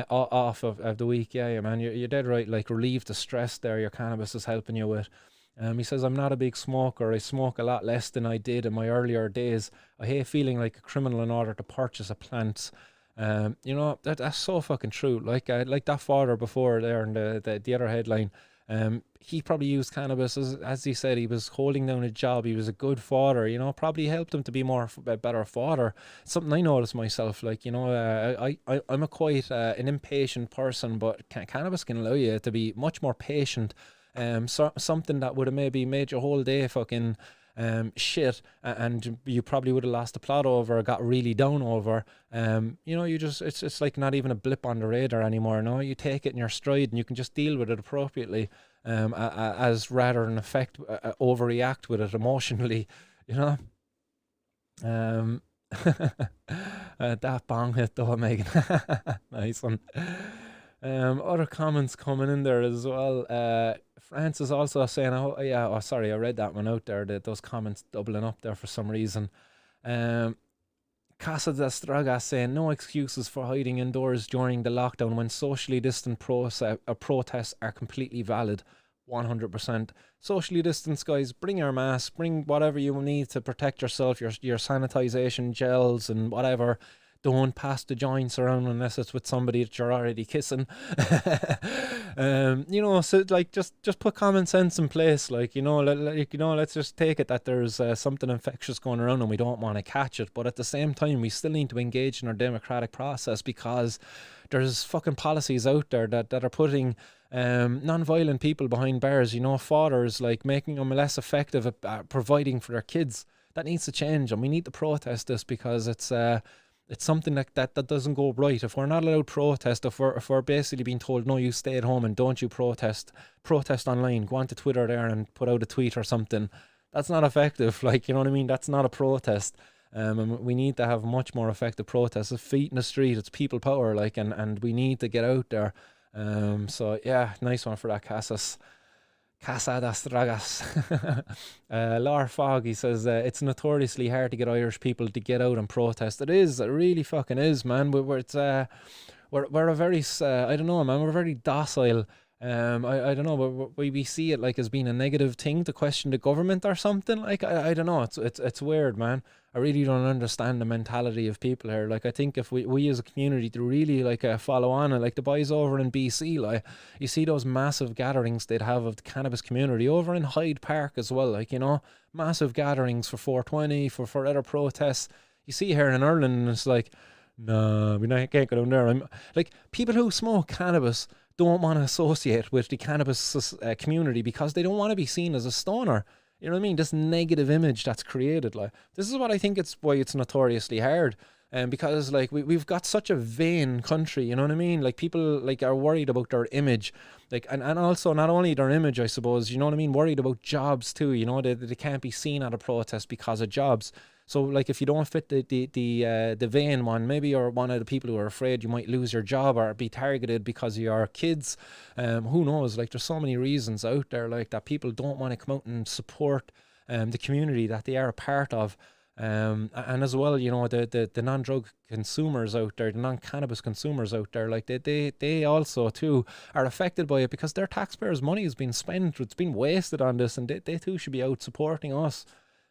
off of the week. Yeah, yeah, man, you're dead right. Like, relieve the stress there your cannabis is helping you with. He says, I'm not a big smoker. I smoke a lot less than I did in my earlier days. I hate feeling like a criminal in order to purchase a plant. You know, that's so fucking true. Like that father before there in the other headline. He probably used cannabis as he said, he was holding down a job. He was a good father, you know, probably helped him to be a better father. Something I noticed myself, like, you know, I'm a quite an impatient person, but cannabis can allow you to be much more patient. Something that would have maybe made your whole day fucking shit, and you probably would have lost the plot over or got really down over. You know, you just, it's like not even a blip on the radar anymore. No, you take it in your stride and you can just deal with it appropriately, as rather than overreact with it emotionally, you know. That bong hit though, Megan. Nice one. Other comments coming in there as well. France is also saying, oh yeah, oh sorry, I read that one out there. Those comments doubling up there for some reason. Casa de Straga saying, no excuses for hiding indoors during the lockdown when socially distant protests are completely valid. 100%. Socially distance, guys. Bring your mask, bring whatever you need to protect yourself, your sanitization gels and whatever. Don't pass the joints around unless it's with somebody that you're already kissing. You know, so like just put common sense in place. Like, you know, let's just take it that there's something infectious going around and we don't want to catch it. But at the same time, we still need to engage in our democratic process because there's fucking policies out there that are putting non-violent people behind bars. You know, fathers, like making them less effective at providing for their kids. That needs to change, and we need to protest this because it's something like that doesn't go right. If we're not allowed to protest, if we're basically being told, no, you stay at home and don't you protest online, go onto Twitter there and put out a tweet or something, that's not effective. Like, you know what I mean? That's not a protest. And we need to have much more effective protests. It's feet in the street, it's people power, like, and we need to get out there. So yeah, nice one for that, Casa das Dragas. Lar Fogg, he says, it's notoriously hard to get Irish people to get out and protest. It really fucking is, man. We're a very, I don't know, man, we're very docile. I don't know, but we see it like as being a negative thing to question the government or something. Like, I don't know, it's weird, man. I really don't understand the mentality of people here. Like, I think if we as a community to really like follow on, and like the boys over in BC, like, you see those massive gatherings they'd have of the cannabis community over in Hyde Park as well. Like, you know, massive gatherings for 420, for other protests. You see here in Ireland, and it's like, no, can't go down there. I'm like, people who smoke cannabis don't want to associate with the cannabis community because they don't want to be seen as a stoner. You know what I mean? This negative image that's created. Like, this is what I think it's why it's notoriously hard. Because like we've got such a vain country, you know what I mean? Like, people like are worried about their image, like, and also not only their image, I suppose, you know what I mean, worried about jobs too. You know, they can't be seen at a protest because of jobs. So like, if you don't fit the vain one, maybe you're one of the people who are afraid you might lose your job or be targeted because of your kids. Who knows? Like, there's so many reasons out there like that people don't want to come out and support the community that they are a part of. And as well, you know, the non-drug consumers out there, the non-cannabis consumers out there, like they also too are affected by it because their taxpayers' money has been spent, it's been wasted on this, and they too should be out supporting us.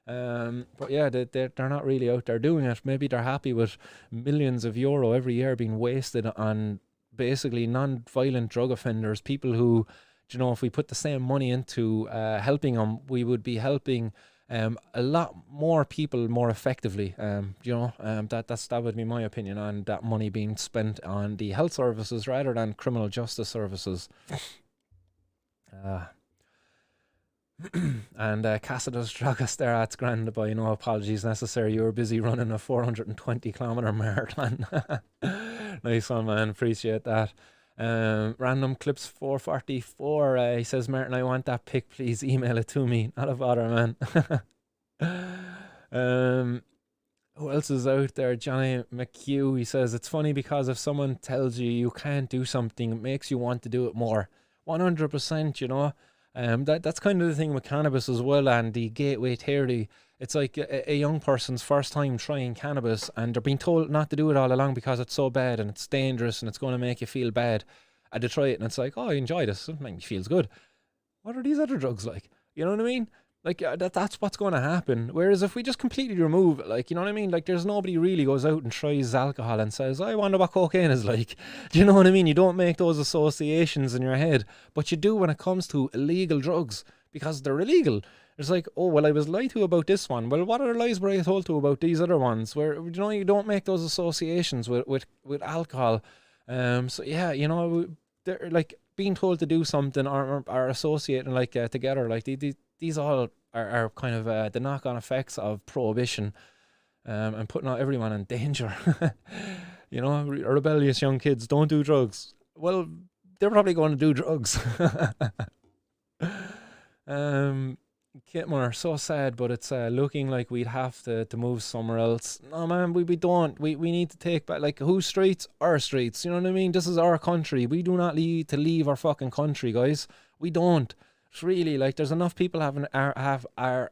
But yeah, they're not really out there doing it. Maybe they're happy with millions of euro every year being wasted on basically non-violent drug offenders, people who, you know, if we put the same money into helping them, we would be helping a lot more people more effectively. You know, that would be my opinion on that money being spent on the health services rather than criminal justice services. And Casa dos Dragas there, that's grand, but, you know, apologies necessary. You were busy running a 420 kilometer marathon. Nice one, man. Appreciate that. Random clips 444. He says, Martin, I want that pic, please email it to me. Not a bother, man. Who else is out there? Johnny McHugh. He says, it's funny because if someone tells you you can't do something, it makes you want to do it more. 100%, you know. That's kind of the thing with cannabis as well, and the gateway theory. It's like a young person's first time trying cannabis, and they're being told not to do it all along because it's so bad and it's dangerous and it's going to make you feel bad. And they try it and it's like, oh, I enjoy this. It makes me feels good. What are these other drugs like? You know what I mean? Like, that's what's going to happen. Whereas if we just completely remove it, like, you know what I mean? Like, there's nobody really goes out and tries alcohol and says, I wonder what cocaine is like. Do you know what I mean? You don't make those associations in your head. But you do when it comes to illegal drugs, because they're illegal. It's like, oh, well, I was lied to about this one. Well, what other lies were I told to about these other ones? Where, you know, you don't make those associations with alcohol. So, yeah, you know, they're like being told to do something or associating like together. Like, these all are kind of the knock-on effects of prohibition, and putting everyone in danger. You know, rebellious young kids don't do drugs. Well, they're probably going to do drugs. Kitmore, so sad, but it's looking like we'd have to move somewhere else. No, man, we don't. We need to take back, like, whose streets? Our streets. You know what I mean? This is our country. We do not need to leave our fucking country, guys. We don't. It's really, like, there's enough people are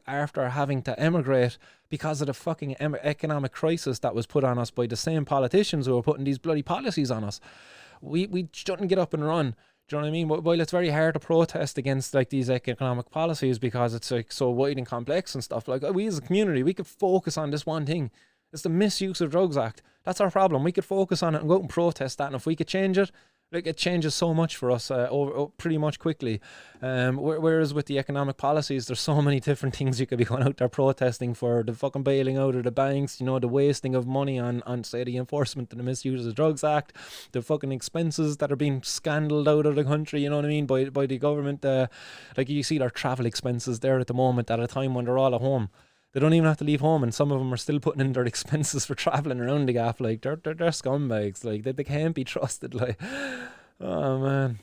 after having to emigrate because of the fucking economic crisis that was put on us by the same politicians who are putting these bloody policies on us. We shouldn't get up and run. Do you know what I mean? While it's very hard to protest against like these economic policies because it's like so wide and complex and stuff, like, we as a community, we could focus on this one thing. It's the Misuse of Drugs Act. That's our problem. We could focus on it and go out and protest that, and if we could change it, like, it changes so much for us pretty much quickly. Whereas with the economic policies, there's so many different things you could be going out there protesting for. The fucking bailing out of the banks, you know, the wasting of money on say, the enforcement of the Misuse of Drugs Act, the fucking expenses that are being scandaled out of the country, you know what I mean, by the government. Like, you see their travel expenses there at the moment at a time when they're all at home. They don't even have to leave home, and some of them are still putting in their expenses for travelling around the gaff. Like, they're scumbags. Like, they can't be trusted. Like, oh, man.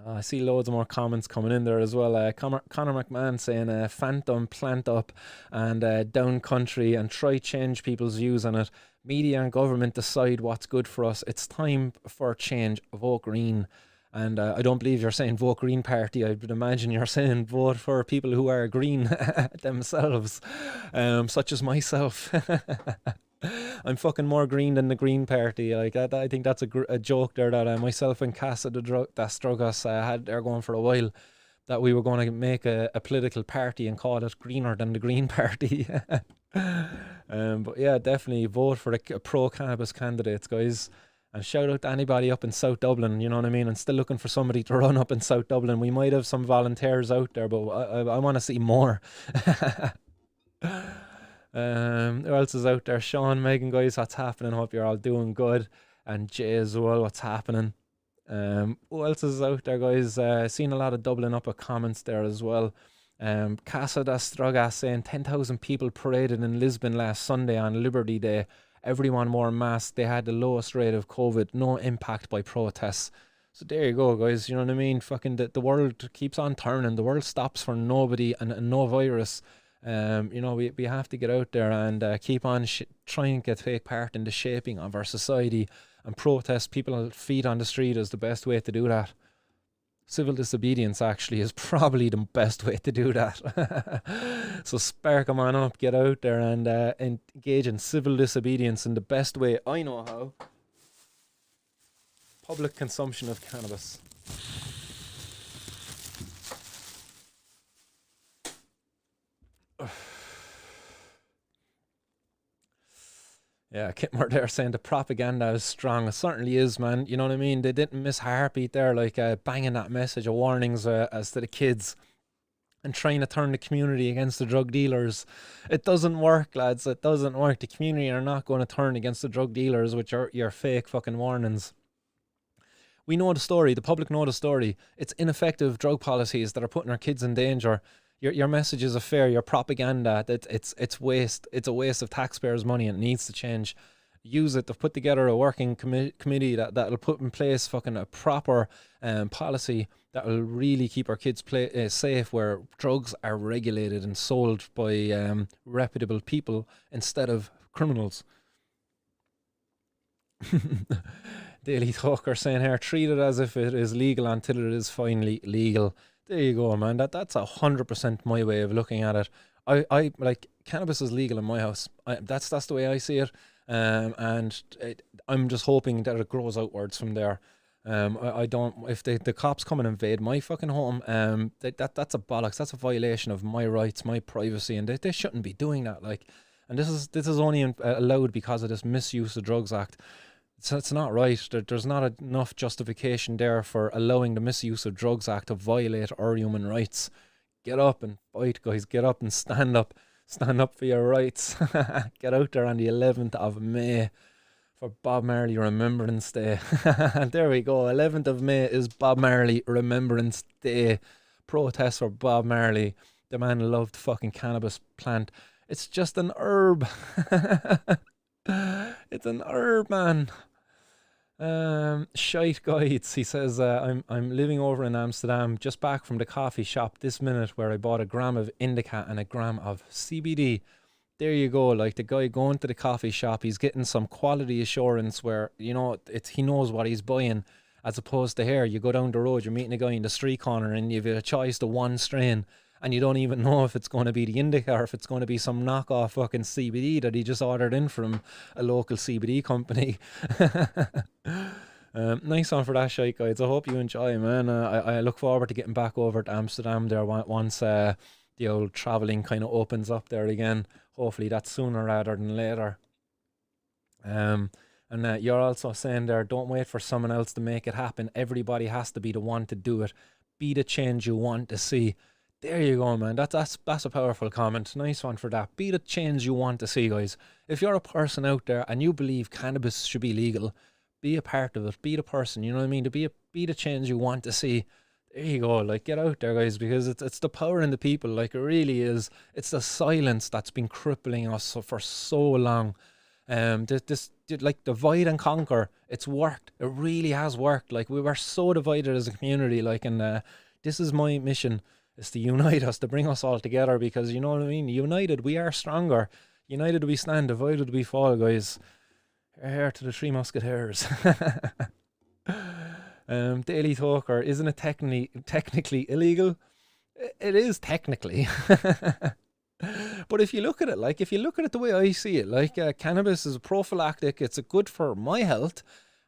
I see loads of more comments coming in there as well. Connor McMahon saying, Phantom, plant up, and down country, and try change people's views on it. Media and government decide what's good for us. It's time for change. Vote Green. And I don't believe you're saying vote Green Party. I would imagine you're saying vote for people who are green themselves, such as myself. I'm fucking more green than the Green Party. Like, I think that's a joke there that myself and Casa that struck us had there going for a while, that we were going to make a political party and call it greener than the Green Party. But yeah, definitely vote for the pro-cannabis candidates, guys. And shout out to anybody up in South Dublin, you know what I mean? I'm still looking for somebody to run up in South Dublin. We might have some volunteers out there, but I want to see more. Who else is out there? Sean, Megan, guys, what's happening? Hope you're all doing good. And Jay as well, what's happening? Who else is out there, guys? Seen a lot of doubling up of comments there as well. Casa da Straga saying 10,000 people paraded in Lisbon last Sunday on Liberty Day. Everyone wore masks. They had the lowest rate of COVID. No impact by protests. So there you go, guys. You know what I mean? Fucking the world keeps on turning. The world stops for nobody and no virus. You know, we have to get out there and keep on trying to take part in the shaping of our society, and protest. People feet on the street is the best way to do that. Civil disobedience actually is probably the best way to do that. So spark them on up, get out there and engage in civil disobedience in the best way I know how. Public consumption of cannabis. Yeah, Kitmore there saying the propaganda is strong. It certainly is, man. You know what I mean? They didn't miss a heartbeat there, like banging that message of warnings as to the kids and trying to turn the community against the drug dealers. It doesn't work, lads. It doesn't work. The community are not going to turn against the drug dealers with your fake fucking warnings. We know the story. The public know the story. It's ineffective drug policies that are putting our kids in danger. Your messages are fair. Your propaganda, it's waste. It's a waste of taxpayers' money, and it needs to change. use it. They've put together a working committee that'll put in place fucking a proper policy that will really keep our kids safe, where drugs are regulated and sold by reputable people instead of criminals. Daily Talker saying here, treat it as if it is legal until it is finally legal. There you go, man. That's 100% my way of looking at it. I like, cannabis is legal in my house. That's the way I see it. And I'm just hoping that it grows outwards from there. I don't, if the cops come and invade my fucking home, that's a bollocks. That's a violation of my rights, my privacy, and they shouldn't be doing that. Like, and this is only allowed because of this Misuse of Drugs Act. It's not right. There's not enough justification there for allowing the Misuse of Drugs Act to violate our human rights. Get up and fight, guys. Get up and stand up. Stand up for your rights. Get out there on the 11th of May for Bob Marley Remembrance Day. There we go. 11th of May is Bob Marley Remembrance Day. Protest for Bob Marley. The man loved fucking cannabis plant. It's just an herb. It's an herb, man. Shite guides. He says, I'm living over in Amsterdam, just back from the coffee shop this minute, where I bought a gram of indica and a gram of CBD. There you go. Like, the guy going to the coffee shop, he's getting some quality assurance where, you know, he knows what he's buying, as opposed to here, you go down the road, you're meeting a guy in the street corner and you've a choice to one strain, and you don't even know if it's going to be the indica or if it's going to be some knockoff fucking CBD that he just ordered in from a local CBD company. Nice one for that, shite guys. I hope you enjoy, man. I look forward to getting back over to Amsterdam there once the old travelling kind of opens up there again. Hopefully that's sooner rather than later. And you're also saying there, don't wait for someone else to make it happen. Everybody has to be the one to do it. Be the change you want to see. There you go, man. That's a powerful comment. Nice one for that. Be the change you want to see, guys. If you're a person out there and you believe cannabis should be legal, be a part of it. Be the person, you know what I mean? To be the change you want to see. There you go. Like, get out there, guys, because it's the power in the people. Like, it really is. It's the silence that's been crippling us for so long. This like, divide and conquer. It's worked. It really has worked. Like, we were so divided as a community. Like, and this is my mission. Is to unite us, to bring us all together, because, you know what I mean, united we are stronger, united we stand, divided we fall, guys. Here to the Three Musketeers. Daily Talker, isn't it technically illegal? It is technically. But if you look at it, like, if you look at it the way I see it, like, cannabis is a prophylactic, it's a good for my health,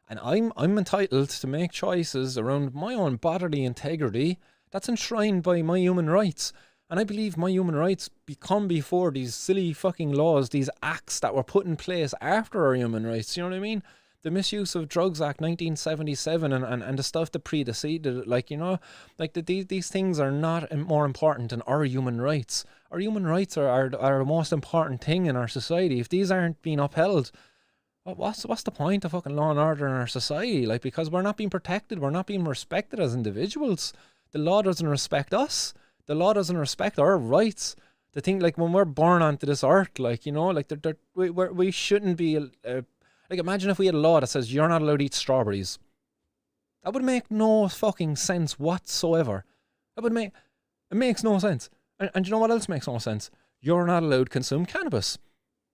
and I'm entitled to make choices around my own bodily integrity. That's enshrined by my human rights. And I believe my human rights come before these silly fucking laws, these acts that were put in place after our human rights. You know what I mean? The Misuse of Drugs Act 1977 and the stuff that preceded it. Like, you know, like these things are not more important than our human rights. Our human rights are the most important thing in our society. If these aren't being upheld, what's the point of fucking law and order in our society? Like, because we're not being protected, we're not being respected as individuals. The law doesn't respect us. The law doesn't respect our rights. The thing, like, when we're born onto this earth, like, you know, like, we shouldn't be, like, imagine if we had a law that says you're not allowed to eat strawberries. That would make no fucking sense whatsoever. It makes no sense. And you know what else makes no sense? You're not allowed to consume cannabis.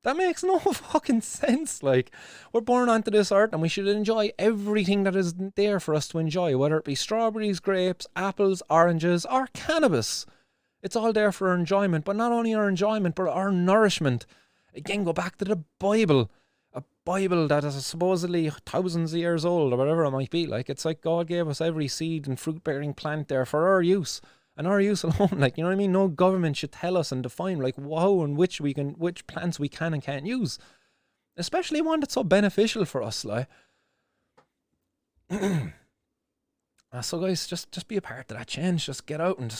That makes no fucking sense. Like, we're born onto this earth and we should enjoy everything that is there for us to enjoy, whether it be strawberries, grapes, apples, oranges, or cannabis. It's all there for our enjoyment, but not only our enjoyment, but our nourishment. Again, go back to the Bible. A Bible that is supposedly thousands of years old, or whatever it might be. Like, it's like God gave us every seed and fruit-bearing plant there for our use. And our use alone, like, you know what I mean? No government should tell us and define, like, how and which plants we can and can't use. Especially one that's so beneficial for us, like. So guys, just be a part of that change. Just get out and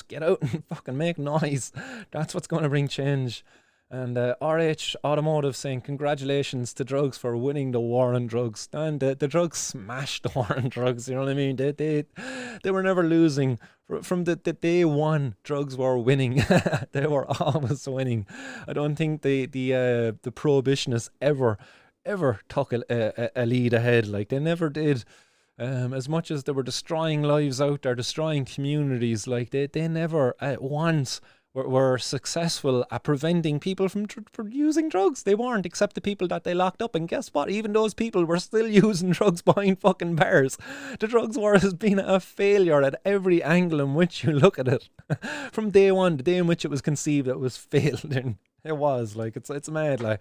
fucking make noise. That's what's going to bring change. And RH Automotive saying, congratulations to drugs for winning the war on drugs. And the drugs smashed the war on drugs, you know what I mean? They were never losing. From the day one, drugs were winning. They were always winning. I don't think the prohibitionists ever ever took a lead ahead. Like, they never did. As much as they were destroying lives out there, destroying communities, like they never once were successful at preventing people from using drugs. They weren't, except the people that they locked up. And guess what? Even those people were still using drugs behind fucking bars. The drugs war has been a failure at every angle in which you look at it. From day one, the day in which it was conceived, it was failed. And it was, like, it's mad, like.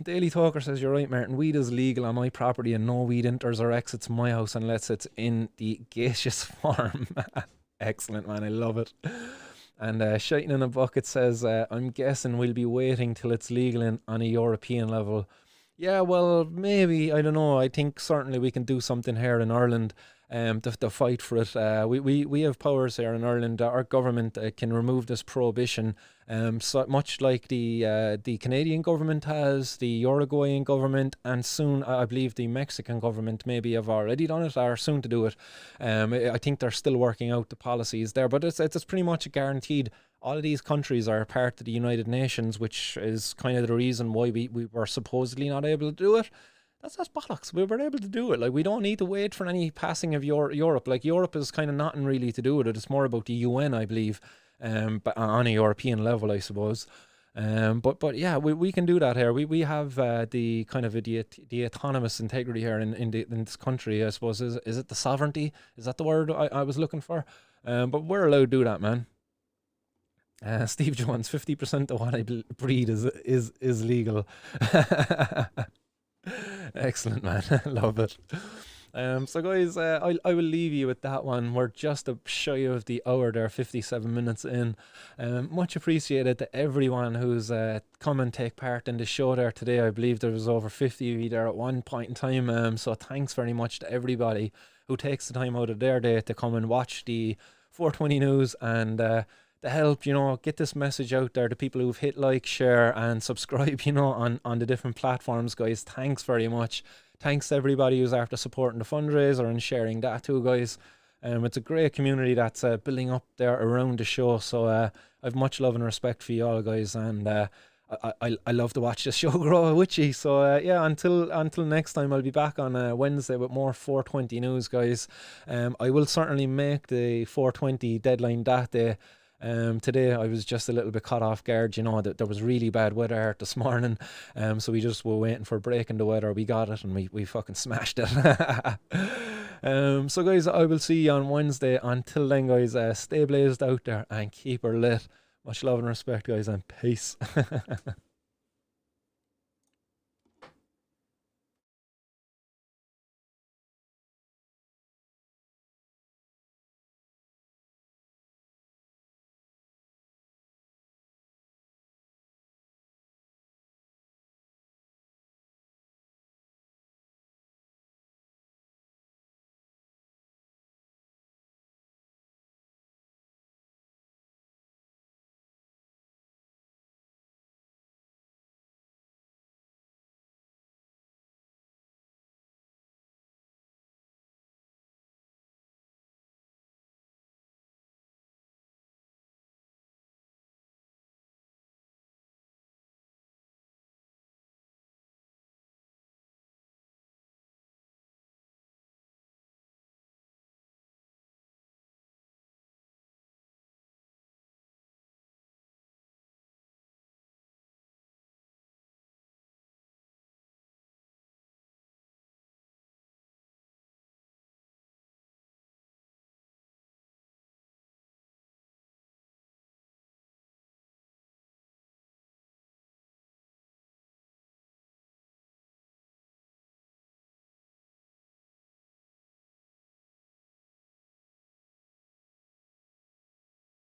Daily Talker says, you're right, Martin. Weed is legal on my property and no weed enters or exits my house unless it's in the gaseous form. Excellent, man. I love it. And Shiting in a Bucket says, I'm guessing we'll be waiting till it's legal on a European level. Yeah, well, maybe. I don't know. I think certainly we can do something here in Ireland to fight for it. We have powers here in Ireland. Our government can remove this prohibition, so much like the Canadian government has, the Uruguayan government, and soon I believe the Mexican government maybe have already done it or soon to do it. I think they're still working out the policies there, but it's pretty much guaranteed. All of these countries are part of the United Nations, which is kind of the reason why we were supposedly not able to do it. That's bollocks. We were able to do it. Like, we don't need to wait for any passing of Europe. Like, Europe is kind of nothing really to do with it. It's more about the UN, I believe, but on a European level, I suppose. But yeah, we can do that here. We have the kind of the autonomous integrity here in this country, I suppose. Is it the sovereignty? Is that the word I was looking for? But we're allowed to do that, man. Steve Jones, 50% of what I breed is legal. Excellent, man. Love it. So guys, I will leave you with that one. We're just shy of the hour there, 57 minutes in. Much appreciated to everyone who's come and take part in the show there today. I believe there was over 50 of you there at one point in time. So thanks very much to everybody who takes the time out of their day to come and watch the 420 news and to help, get this message out there to people who've hit like, share and subscribe, on the different platforms, guys. Thanks very much. Thanks to everybody who's after supporting the fundraiser and sharing that too, guys. It's a great community that's building up there around the show. So I have much love and respect for you all, guys. And I love to watch this show grow with you. So yeah, until next time, I'll be back on Wednesday with more 420 news, guys. I will certainly make the 420 deadline that day. Today I was just a little bit caught off guard, that there was really bad weather this morning, so we just were waiting for a break in the weather. We got it and we fucking smashed it. So guys, I will see you on Wednesday. Until then, guys, stay blazed out there and keep her lit. Much love and respect, guys, and peace.